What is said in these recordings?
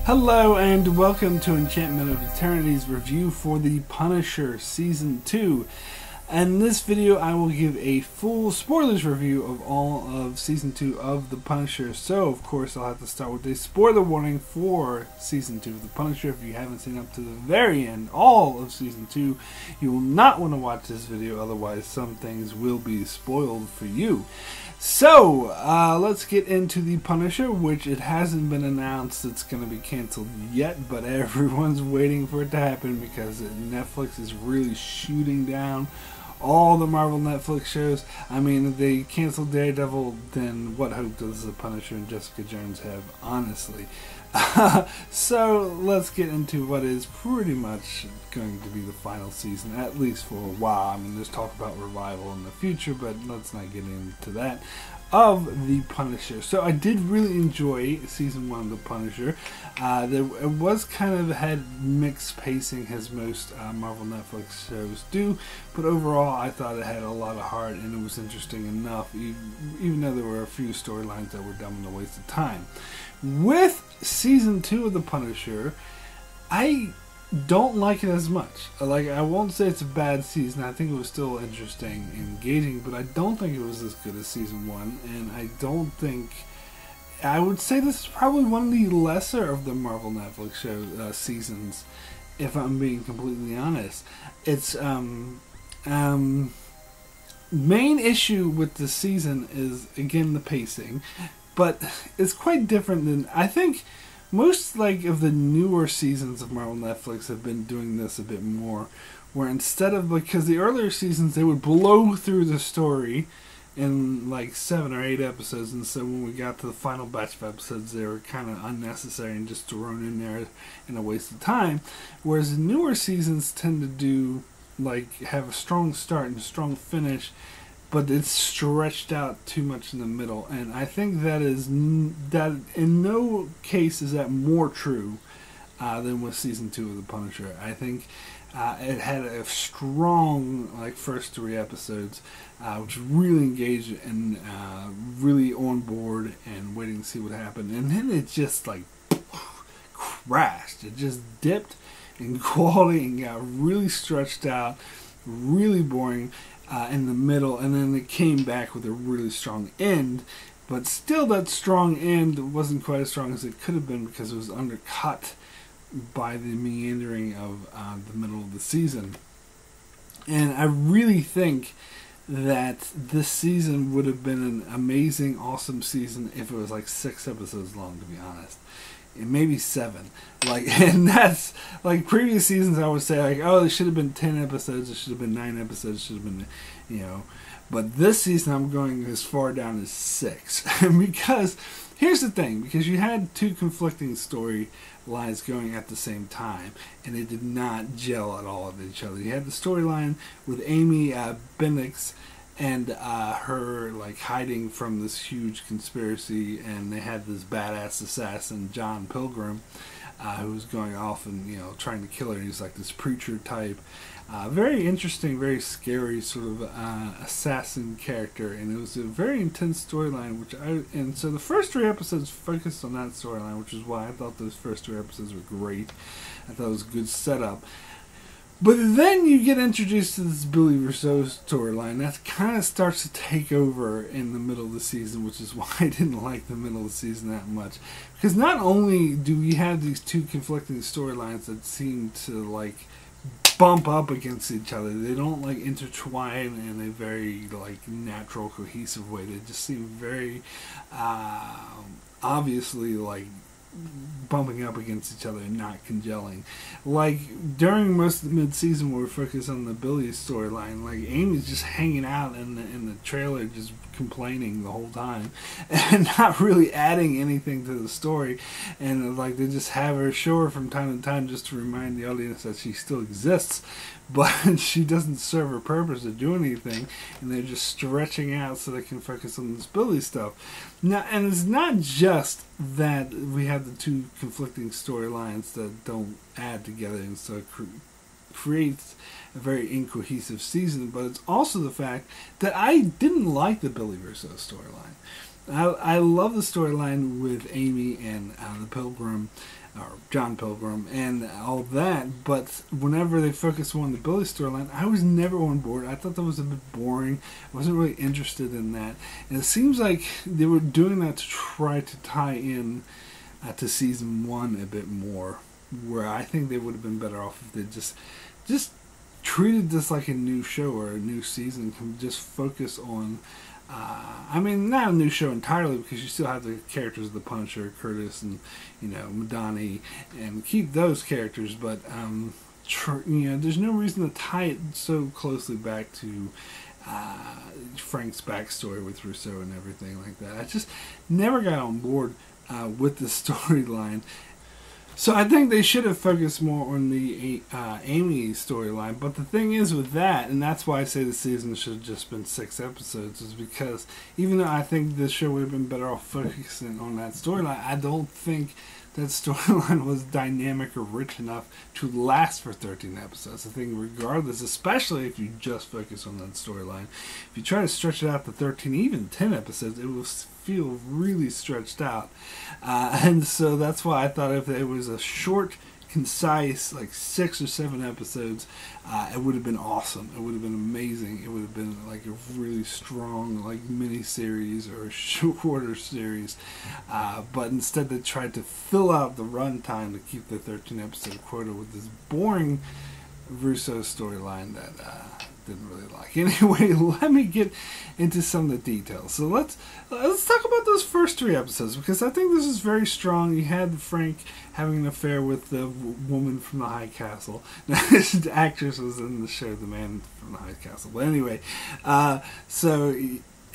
Hello and welcome to Enchantment of Eternity's review for The Punisher Season 2. In this video I will give a full spoilers review of all of Season 2 of The Punisher. So of course I'll have to start with a spoiler warning for Season 2 of The Punisher. If you haven't seen up to the very end, all of Season 2, you will not want to watch this video, otherwise some things will be spoiled for you. So, let's get into The Punisher, which it hasn't been announced it's going to be canceled yet, but everyone's waiting for it to happen because Netflix is really shooting down all the Marvel Netflix shows. I mean, if they canceled Daredevil, then what hope does The Punisher and Jessica Jones have, honestly? So, let's get into what is pretty much going to be the final season, at least for a while. I mean, there's talk about revival in the future, but let's not get into that, of The Punisher. So I did really enjoy Season 1 of The Punisher. It was kind of had mixed pacing, as most Marvel Netflix shows do, but overall I thought it had a lot of heart and it was interesting enough, even though there were a few storylines that were dumb and a waste of time. With Season 2 of The Punisher, I don't like it as much. I won't say it's a bad season. I think it was still interesting and engaging, but I don't think it was as good as Season 1, and I don't think... I would say this is probably one of the lesser of the Marvel Netflix show seasons, if I'm being completely honest. It's main issue with the season is, again, the pacing, but it's quite different than... I think most of the newer seasons of Marvel Netflix have been doing this a bit more, where instead of, because the earlier seasons they would blow through the story in 7 or 8 episodes, and so when we got to the final batch of episodes they were kind of unnecessary and just thrown in there in a waste of time, whereas the newer seasons tend to do have a strong start and a strong finish, but it's stretched out too much in the middle, and I think that in no case is that more true than with Season 2 of The Punisher. I think it had a strong first 3 episodes, which really engaged and really on board and waiting to see what happened, and then it just crashed. It just dipped in quality and got really stretched out, really boring in the middle, and then it came back with a really strong end, but still that strong end wasn't quite as strong as it could have been because it was undercut by the meandering of the middle of the season. And I really think that this season would have been an amazing, awesome season if it was 6 episodes long, to be honest. And maybe 7. And that's previous seasons I would say oh, it should have been 10 episodes, it should have been 9 episodes, it should have been, but this season I'm going as far down as 6. Because here's the thing, because you had 2 conflicting storylines going at the same time, and they did not gel at all with each other. You had the storyline with Amy Bendix and her hiding from this huge conspiracy, and they had this badass assassin John Pilgrim who was going off and trying to kill her. He's this preacher type, very interesting, very scary sort of assassin character, and it was a very intense storyline. And so the first 3 episodes focused on that storyline, which is why I thought those first 3 episodes were great. I thought it was a good setup. But then you get introduced to this Billy Rousseau storyline that kind of starts to take over in the middle of the season, which is why I didn't like the middle of the season that much. Because not only do we have these 2 conflicting storylines that seem to bump up against each other, they don't intertwine in a very natural, cohesive way. They just seem very obviously bumping up against each other and not congelling. During most of the mid-season where we focus on the Billy storyline, Amy's just hanging out in the trailer, just complaining the whole time and not really adding anything to the story, and they just have her show her from time to time just to remind the audience that she still exists, but she doesn't serve her purpose to do anything, and they're just stretching out so they can focus on this Billy stuff. Now, and it's not just that we have the 2 conflicting storylines that don't add together, and so creates a very incohesive season, but it's also the fact that I didn't like the Billy Rousseau storyline. I love the storyline with Amy and the Pilgrim, or John Pilgrim, and all that. But whenever they focus on the Billy storyline, I was never on board. I thought that was a bit boring. I wasn't really interested in that. And it seems like they were doing that to try to tie in to season 1 a bit more, where I think they would have been better off if they just treated this like a new show or a new season. Can just focus on. I mean, not a new show entirely, because you still have the characters of the Punisher, Curtis, and Madani, and keep those characters. But there's no reason to tie it so closely back to Frank's backstory with Rousseau and everything like that. I just never got on board with the storyline. So I think they should have focused more on the Amy storyline. But the thing is with that, and that's why I say the season should have just been 6 episodes, is because even though I think the show would have been better off focusing on that storyline, I don't think that storyline was dynamic or rich enough to last for 13 episodes. I think regardless, especially if you just focus on that storyline, if you try to stretch it out to 13, even 10 episodes, it will feel really stretched out. And so that's why I thought if it was a short, concise, like 6 or 7 episodes, it would have been awesome. It would have been amazing. It would have been like a really strong, like, mini series or a shorter series. But instead, they tried to fill out the runtime to keep the 13 episode quota with this boring Russo storyline that didn't really like. Anyway, let me get into some of the details. So let's talk about those first 3 episodes, because I think this is very strong. You had Frank having an affair with the woman from the High Castle. Now, this actress was in the show The Man from the High Castle. But anyway,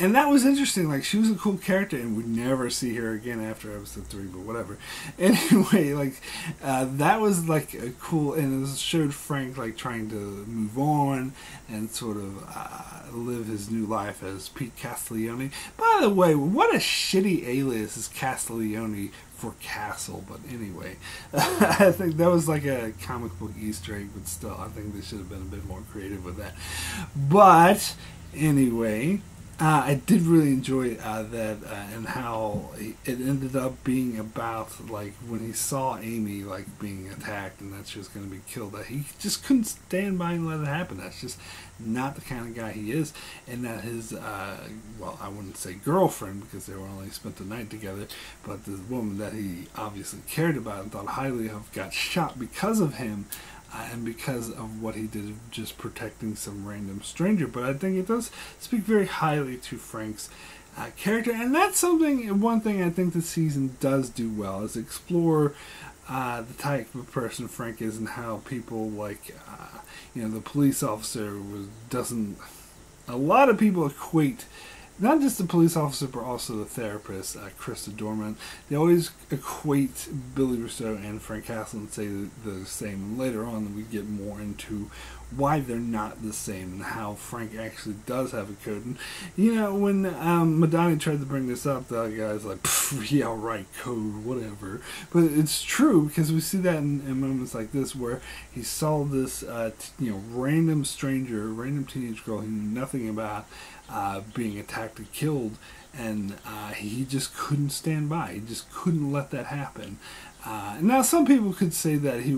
and that was interesting. Like, she was a cool character, and we'd never see her again after episode 3, but whatever. Anyway, like, that was, like, a cool, and it showed Frank, like, trying to move on and sort of live his new life as Pete Castiglione. By the way, what a shitty alias is Castiglione for Castle, but anyway, I think that was like a comic book Easter egg, but still, I think they should have been a bit more creative with that. But, anyway, I did really enjoy that and how it ended up being about, like, when he saw Amy, like, being attacked and that she was going to be killed, that he just couldn't stand by and let it happen. That's just not the kind of guy he is. And that his, well, I wouldn't say girlfriend, because they were only spent the night together, but the woman that he obviously cared about and thought highly of got shot because of him. And because of what he did of just protecting some random stranger. But I think it does speak very highly to Frank's character. And that's one thing I think the season does do well, is explore the type of person Frank is and how people like, the police officer doesn't... A lot of people equate... Not just the police officer, but also the therapist, Krista Dorman. They always equate Billy Rousseau and Frank Castle and say they're the same. And later on, we get more into why they're not the same and how Frank actually does have a code. And, when Madani tried to bring this up, the guy's like, yeah, right, code, whatever. But it's true, because we see that in moments like this where he saw this, random stranger, random teenage girl he knew nothing about, being attacked and killed, and he just couldn't stand by. He just couldn't let that happen. Now, some people could say that he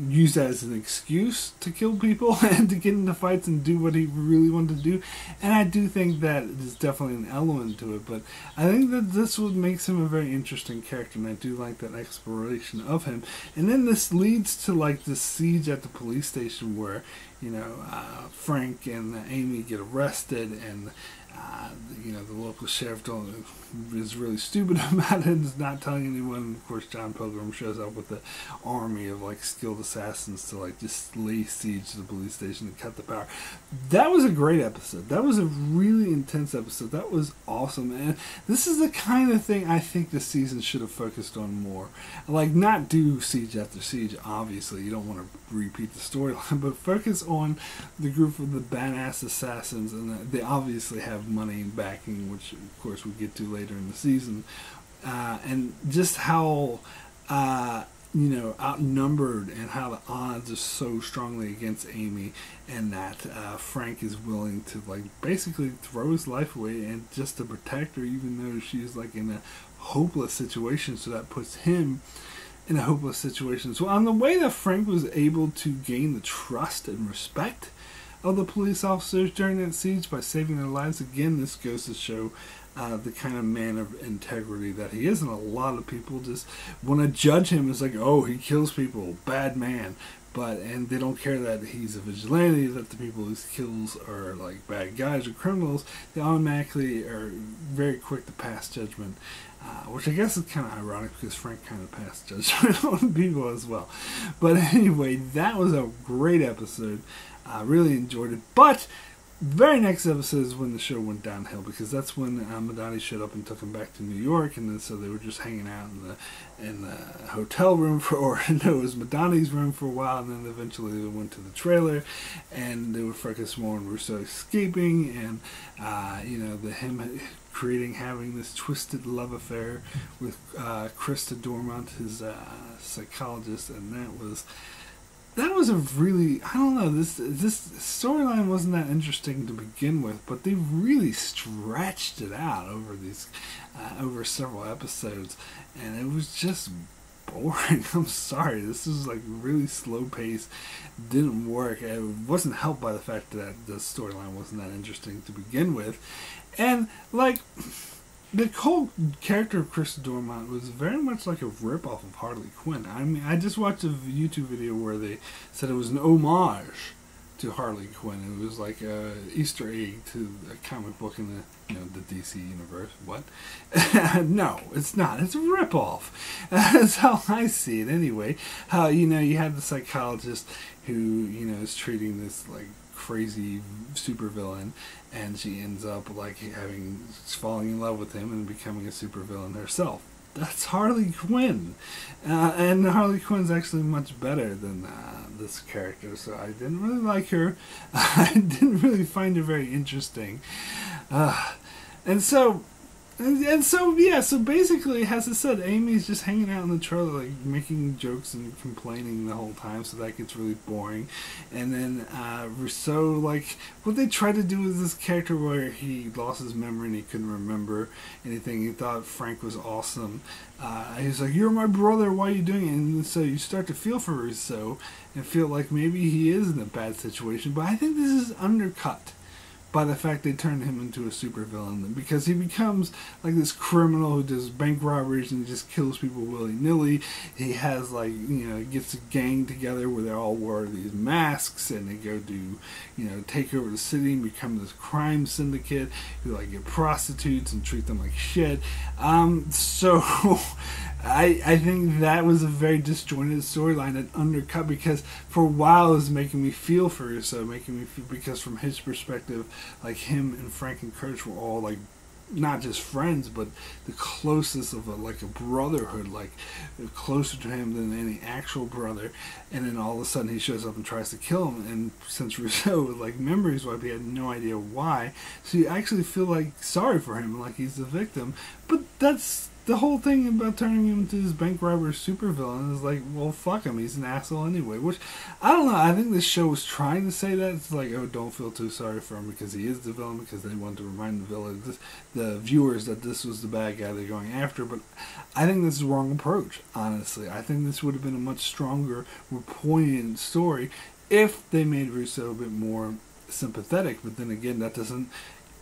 used that as an excuse to kill people and to get into fights and do what he really wanted to do. And I do think that is definitely an element to it. But I think that this would makes him a very interesting character, and I do like that exploration of him. And then this leads to, like, the siege at the police station where, Frank and Amy get arrested, and the local sheriff is really stupid about it and is not telling anyone. Of course, John Pilgrim shows up with the army of, like, skilled assassins to, like, just lay siege to the police station and cut the power. That was a great episode. That was a really intense episode. That was awesome. And this is the kind of thing I think the season should have focused on more. Like, not do siege after siege, obviously. You don't want to repeat the storyline, but focus on the group of the badass assassins, and they obviously have money and backing, which of course we'll get to later in the season, and just how outnumbered, and how the odds are so strongly against Amy, and that Frank is willing to like basically throw his life away and just to protect her, even though she's like in a hopeless situation. So that puts him in a hopeless situation. So on the way that Frank was able to gain the trust and respect of the police officers during that siege by saving their lives, again, this goes to show the kind of man of integrity that he is. And a lot of people just want to judge him as like, oh, he kills people, bad man. And they don't care that he's a vigilante, that the people he kills are like bad guys or criminals. They automatically are very quick to pass judgment, which I guess is kind of ironic because Frank kind of passed judgment on people as well. But anyway, that was a great episode. I really enjoyed it. But very next episode is when the show went downhill, because that's when Madani showed up and took him back to New York, and then so they were just hanging out in the hotel room it was Madani's room for a while, and then eventually they went to the trailer, and they would focus more on Rousseau escaping, and him having this twisted love affair with Krista Dormont, his psychologist, and that was a really, I don't know, this storyline wasn't that interesting to begin with, but they really stretched it out over several episodes, and it was just boring. I'm sorry, this was like really slow paced, didn't work. It wasn't helped by the fact that the storyline wasn't that interesting to begin with, and like, the whole character of Krista Dormont was very much like a ripoff of Harley Quinn. I mean, I just watched a YouTube video where they said it was an homage to Harley Quinn. It was like a Easter egg to a comic book in the DC universe. What? No, it's not. It's a ripoff. That's how I see it anyway. How, you had the psychologist who, is treating this like crazy supervillain, and she ends up like falling in love with him and becoming a supervillain herself. That's Harley Quinn, and Harley Quinn's actually much better than this character, so I didn't really like her. I didn't really find her very interesting, so basically, as I said, Amy's just hanging out in the trailer, like making jokes and complaining the whole time, so that gets really boring. And then Rousseau, like, what they tried to do with this character where he lost his memory and he couldn't remember anything. He thought Frank was awesome. He's like, "You're my brother, why are you doing it?" And so you start to feel for Rousseau and feel like maybe he is in a bad situation. But I think this is undercut by the fact they turned him into a supervillain, because he becomes like this criminal who does bank robberies and just kills people willy-nilly. He has gets a gang together where they all wear these masks and they go do, take over the city and become this crime syndicate who like get prostitutes and treat them like shit. So I think that was a very disjointed storyline that undercut, because for a while it was making me feel for Rousseau, because from his perspective, like him and Frank and Kurtz were all like not just friends, but the closest of a brotherhood, like closer to him than any actual brother. And then all of a sudden he shows up and tries to kill him, and since Rousseau was like memories wiped, he had no idea why, so you actually feel like sorry for him, like he's the victim. But that's the whole thing about turning him into this bank robber supervillain, is like, well, fuck him, he's an asshole anyway. Which, I don't know, I think this show was trying to say that. It's like, oh, don't feel too sorry for him because he is the villain, because they want to remind the viewers that this was the bad guy they're going after. But I think this is the wrong approach, honestly. I think this would have been a much stronger, more poignant story if they made Rousseau a bit more sympathetic. But then again, that doesn't,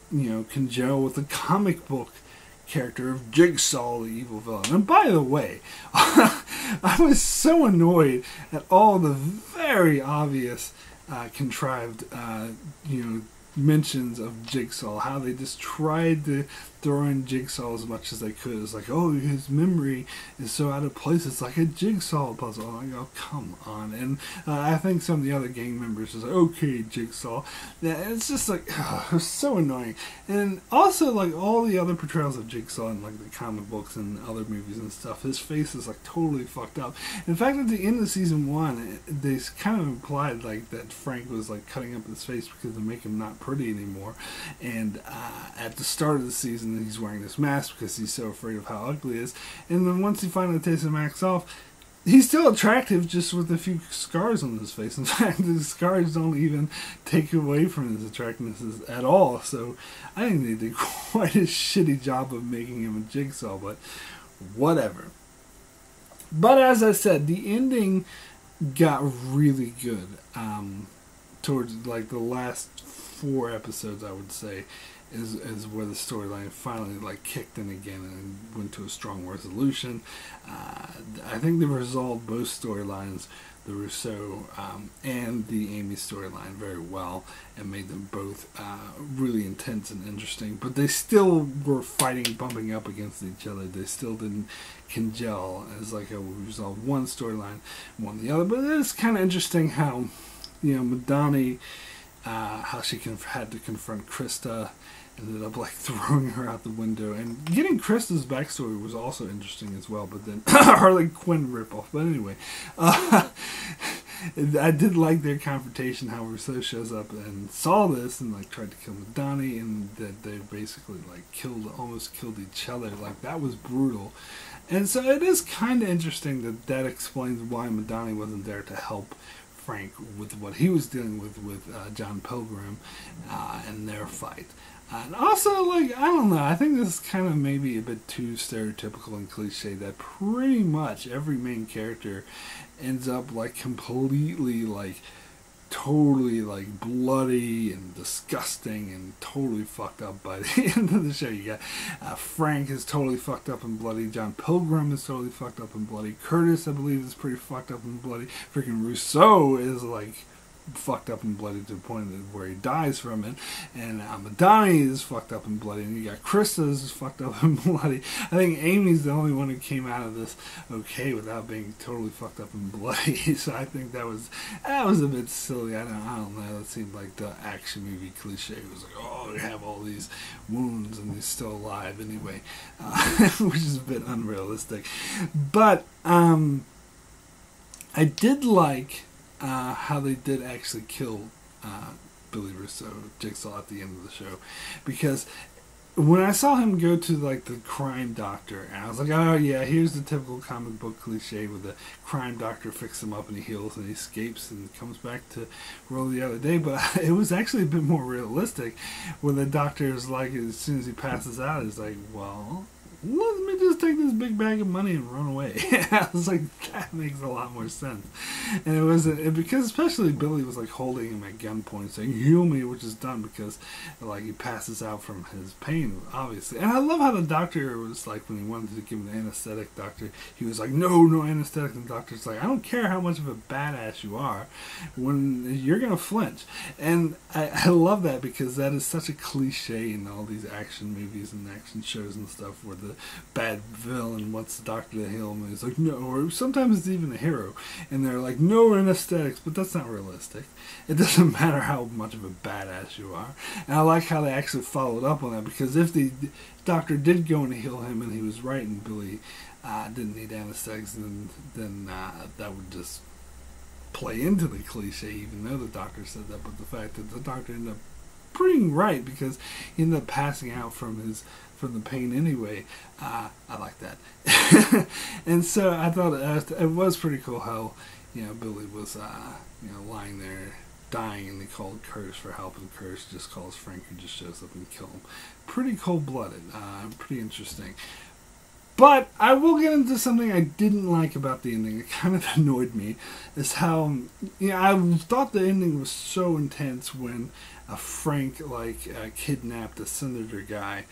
congel with the comic book character of Jigsaw, the evil villain. And by the way, I was so annoyed at all the very obvious contrived mentions of Jigsaw, how they just tried to throw in Jigsaw as much as they could. It's like, oh, his memory is so out of place, it's like a jigsaw puzzle. And I go, come on. And I think some of the other gang members was like, okay, Jigsaw. Yeah, it's just like, it was so annoying. And also, like, all the other portrayals of Jigsaw in like the comic books and other movies and stuff, his face is like totally fucked up. In fact, at the end of season 1, they kind of implied like that Frank was like cutting up his face because to make him not pretty anymore. And at the start of the season, he's wearing this mask because he's so afraid of how ugly he is. And then once he finally takes the mask off, he's still attractive, just with a few scars on his face. In fact, the scars don't even take away from his attractiveness at all. So I think they did quite a shitty job of making him a Jigsaw, but whatever. But as I said, the ending got really good towards like the last 4 episodes, I would say, is where the storyline finally like kicked in again and went to a strong resolution. I think they resolved both storylines, the Rousseau and the Amy storyline, very well, and made them both really intense and interesting. But they still were fighting, bumping up against each other. They still didn't congeal as like we resolved one storyline, won the other. But it's kind of interesting how, you know, Madani, how she had to confront Krista, ended up like throwing her out the window, and getting Krista's backstory was also interesting as well. But then Harley Quinn ripoff. But anyway, I did like their confrontation. How Rousseau shows up and saw this and like tried to kill Madani, and that they basically like almost killed each other. Like that was brutal. And so it is kind of interesting that explains why Madani wasn't there to help Frank with what he was dealing with John Pilgrim and their fight. And also, like, I don't know, I think this is kind of maybe a bit too stereotypical and cliche that pretty much every main character ends up, like, completely, like, totally, like, bloody and disgusting and totally fucked up by the end of the show. You got Frank is totally fucked up and bloody. John Pilgrim is totally fucked up and bloody. Curtis, I believe, is pretty fucked up and bloody. Freaking Rousseau is, like, fucked up and bloody to the point where he dies from it, and Madani is fucked up and bloody, and you got Krista's is fucked up and bloody. I think Amy's the only one who came out of this okay without being totally fucked up and bloody. So I think that was a bit silly. I don't know. It seemed like the action movie cliche. It was like, oh, they have all these wounds and he's still alive anyway, which is a bit unrealistic. But I did like how they did actually kill Billy Rousseau, Jigsaw, at the end of the show, because when I saw him go to like the crime doctor, and I was like, oh yeah, here's the typical comic book cliche where the crime doctor fixes him up and he heals and he escapes and comes back to roll the other day. But it was actually a bit more realistic when the doctor is like, as soon as he passes out, he's like, well, let me just take this big bag of money and run away. I was like, that makes a lot more sense. And it was because especially Billy was like holding him at gunpoint saying, heal me, which is done because like he passes out from his pain, obviously. And I love how the doctor was like, when he wanted to give him the anesthetic, doctor, he was like, no anesthetic. And the doctor's like, I don't care how much of a badass you are, when you're going to flinch. And I love that because that is such a cliche in all these action movies and action shows and stuff where the bad villain wants the doctor to heal him and he's like, no, or sometimes it's even a hero and they're like, no anesthetics, but that's not realistic. It doesn't matter how much of a badass you are. And I like how they actually followed up on that, because if the doctor did go and heal him and he was right and Billy didn't need anesthetics, then that would just play into the cliche, even though the doctor said that. But the fact that the doctor ended up being right because he ended up passing out from the pain anyway, I like that. And so I thought it was pretty cool how, you know, Billy was lying there dying and they called Curtis for help, and Curtis just calls Frank, who just shows up and kills him. Pretty cold-blooded, pretty interesting. But I will get into something I didn't like about the ending. It kind of annoyed me, is how, I thought the ending was so intense when Frank kidnapped a senator guy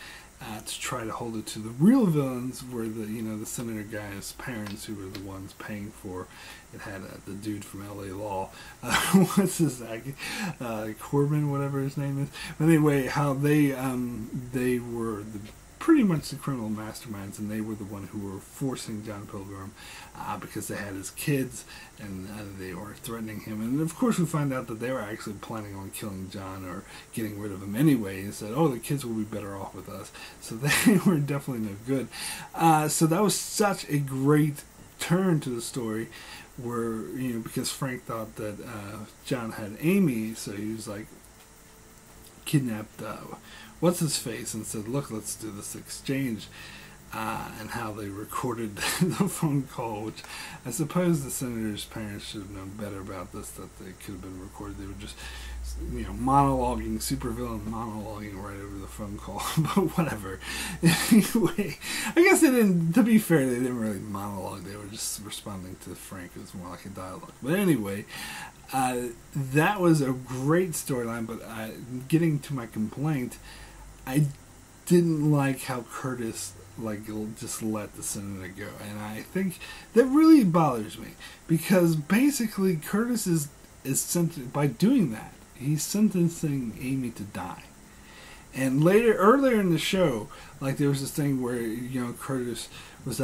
to try to hold it to the real villains, were the senator guy's parents, who were the ones paying for it. Had the dude from LA Law, what's his name, Corbin, whatever his name is. But anyway, how they were pretty much the criminal masterminds, and they were the one who were forcing John Pilgrim because they had his kids, and they were threatening him. And of course we find out that they were actually planning on killing John or getting rid of him anyway, and said, oh, the kids will be better off with us. So they were definitely no good. So that was such a great turn to the story, where, because Frank thought that John had Amy, so he was like, kidnapped what's his face and said, look, let's do this exchange. and how they recorded the phone call, which I suppose the senator's parents should have known better about this, that they could have been recorded. They were just, monologuing, supervillain monologuing right over the phone call, but whatever. Anyway, I guess they didn't, to be fair, they didn't really monologue, they were just responding to Frank. It was more like a dialogue. But anyway, that was a great storyline, but getting to my complaint, I didn't like how Curtis just let the senator go, and I think that really bothers me, because basically Curtis is by doing that, he's sentencing Amy to die. And earlier in the show, there was this thing where Curtis was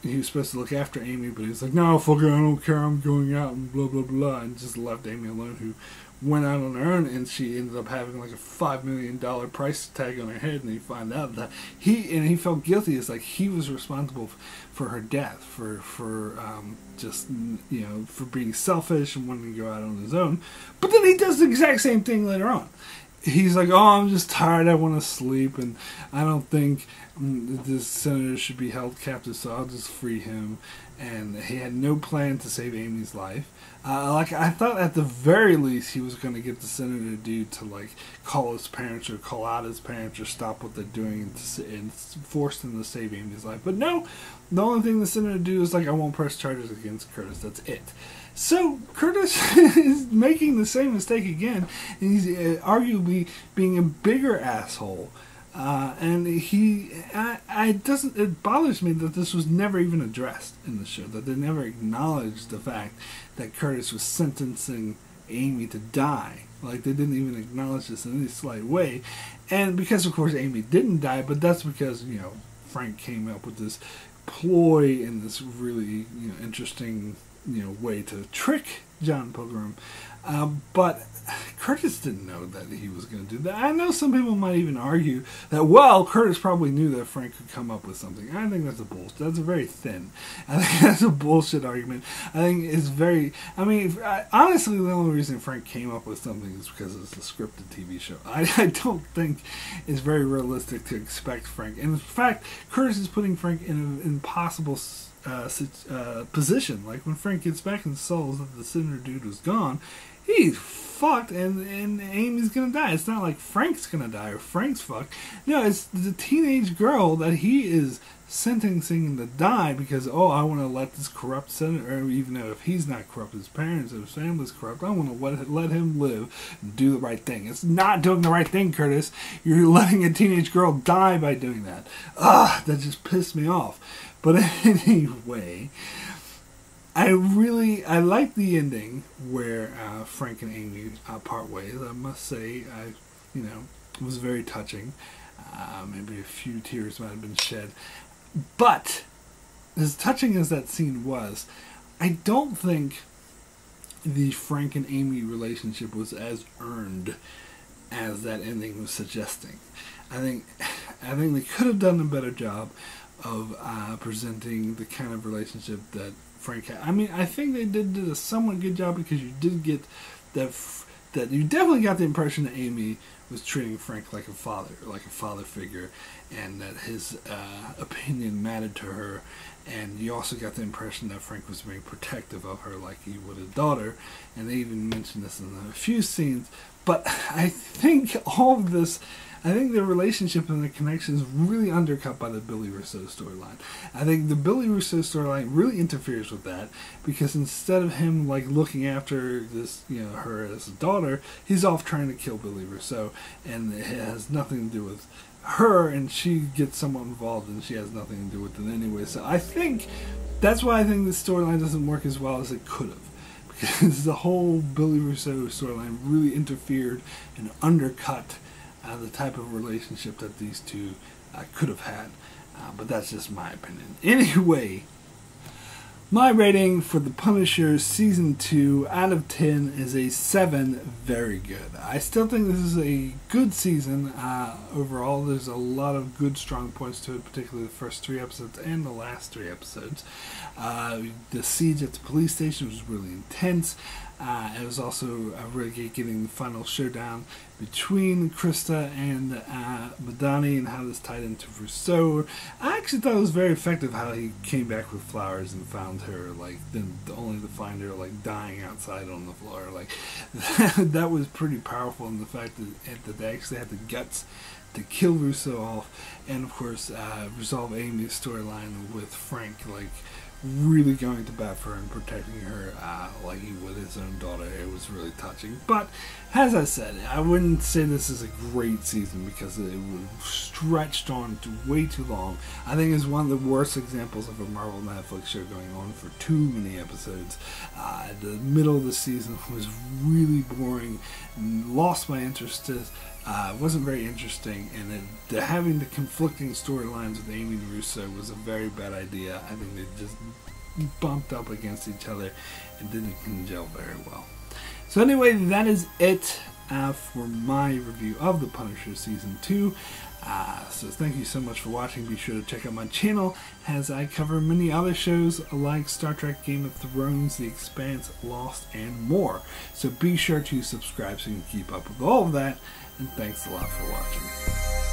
he was supposed to look after Amy, but he was like, no, fuck it, I don't care, I'm going out, and blah blah blah, and just left Amy alone, who went out on her own, and she ended up having a $5 million price tag on her head, and he found out that he felt guilty. It's like he was responsible for her death, for being selfish and wanting to go out on his own. But then he does the exact same thing later on. He's like, oh, I'm just tired, I want to sleep, and I don't think this senator should be held captive, so I'll just free him. And he had no plan to save Amy's life. I thought at the very least he was going to get the senator to call his parents or call out his parents or stop what they're doing and force them to save Amy's life. But no, the only thing the senator do is I won't press charges against Curtis. That's it. So Curtis is making the same mistake again, and he's arguably being a bigger asshole. And it bothers me that this was never even addressed in the show, that they never acknowledged the fact that Curtis was sentencing Amy to die. They didn't even acknowledge this in any slight way. And because, of course, Amy didn't die, but that's because, Frank came up with this ploy and this really, interesting, way to trick John Pilgrim. But Curtis didn't know that he was going to do that. I know some people might even argue that, well, Curtis probably knew that Frank could come up with something. I think that's a bullshit. That's a very thin. I think that's a bullshit argument. I think it's very... honestly, the only reason Frank came up with something is because it's a scripted TV show. I don't think it's very realistic to expect Frank. And in fact, Curtis is putting Frank in an impossible position. When Frank gets back and solves that the senator dude was gone, he's fucked, and Amy's gonna die. It's not like Frank's gonna die or Frank's fucked. No, it's the teenage girl that he is sentencing to die because, I want to let this corrupt senator, even though if he's not corrupt, his parents or his family's corrupt, I want to let him live and do the right thing. It's not doing the right thing, Curtis. You're letting a teenage girl die by doing that. That just pissed me off. But anyway, I like the ending where Frank and Amy part ways. I must say, it was very touching. Maybe a few tears might have been shed. But as touching as that scene was, I don't think the Frank and Amy relationship was as earned as that ending was suggesting. I think they could have done a better job of presenting the kind of relationship that Frank had. I think they did a somewhat good job, because you did get that you definitely got the impression that Amy was treating Frank like a father figure, and that his opinion mattered to her. And you also got the impression that Frank was being protective of her like he would a daughter, and they even mentioned this in a few scenes. But I think the relationship and the connection is really undercut by the Billy Rousseau storyline. I think the Billy Rousseau storyline really interferes with that, because instead of him looking after this, her as a daughter, he's off trying to kill Billy Rousseau, and it has nothing to do with her, and she gets somewhat involved, and she has nothing to do with it anyway. So I think that's why I think this storyline doesn't work as well as it could have. Because the whole Billy Rousseau storyline really interfered and undercut the type of relationship that these two could have had. But that's just my opinion. Anyway, My rating for The Punisher Season 2 out of 10 is a 7, very good. I still think this is a good season overall. There's a lot of good strong points to it, particularly the first 3 episodes and the last 3 episodes. The siege at the police station was really intense. It was also really good getting the final showdown between Krista and Madani and how this tied into Rousseau. I actually thought it was very effective how he came back with flowers and found her, like, then only to find her, like, dying outside on the floor. Like, that was pretty powerful in the fact that they actually had the guts to kill Rousseau off, and of course resolve Amy's storyline with Frank, like, really going to bat for her and protecting her like he would his own daughter. It was really touching. But as I said, I wouldn't say this is a great season because it was stretched on to way too long. I think it's one of the worst examples of a Marvel Netflix show going on for too many episodes. The middle of the season was really boring, lost my interest. Wasn't very interesting, and having the conflicting storylines with Amy and Russo was a very bad idea. I think they just bumped up against each other and didn't gel very well. So anyway, that is it for my review of The Punisher Season 2. So thank you so much for watching. Be sure to check out my channel as I cover many other shows like Star Trek, Game of Thrones, The Expanse, Lost, and more. So be sure to subscribe so you can keep up with all of that. And thanks a lot for watching.